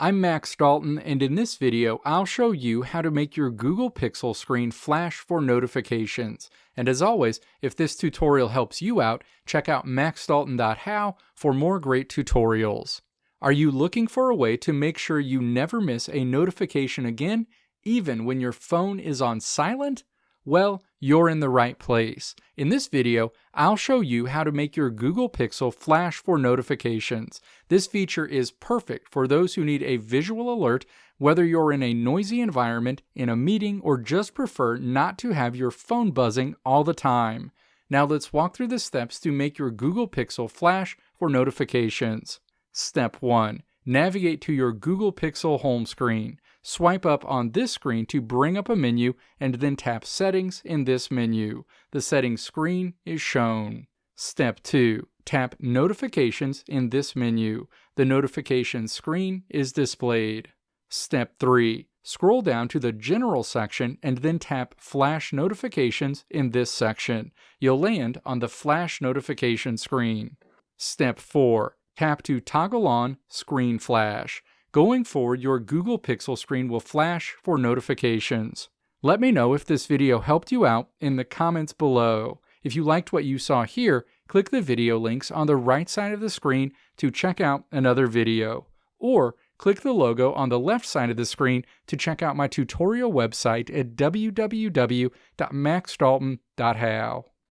I'm Max Dalton, and in this video I'll show you how to make your Google Pixel screen flash for notifications. And as always, if this tutorial helps you out, check out maxdalton.how for more great tutorials. Are you looking for a way to make sure you never miss a notification again, even when your phone is on silent? Well, you're in the right place. In this video, I'll show you how to make your Google Pixel flash for notifications. This feature is perfect for those who need a visual alert, whether you're in a noisy environment, in a meeting, or just prefer not to have your phone buzzing all the time. Now let's walk through the steps to make your Google Pixel flash for notifications. Step 1. Navigate to your Google Pixel home screen. Swipe up on this screen to bring up a menu and then tap Settings in this menu. The settings screen is shown. Step 2. Tap Notifications in this menu. The notifications screen is displayed. Step 3. Scroll down to the General section and then tap Flash Notifications in this section. You'll land on the Flash Notification screen. Step 4. Tap to toggle on Screen Flash. Going forward, your Google Pixel screen will flash for notifications. Let me know if this video helped you out in the comments below. If you liked what you saw here, click the video links on the right side of the screen to check out another video. Or click the logo on the left side of the screen to check out my tutorial website at www.maxdalton.how.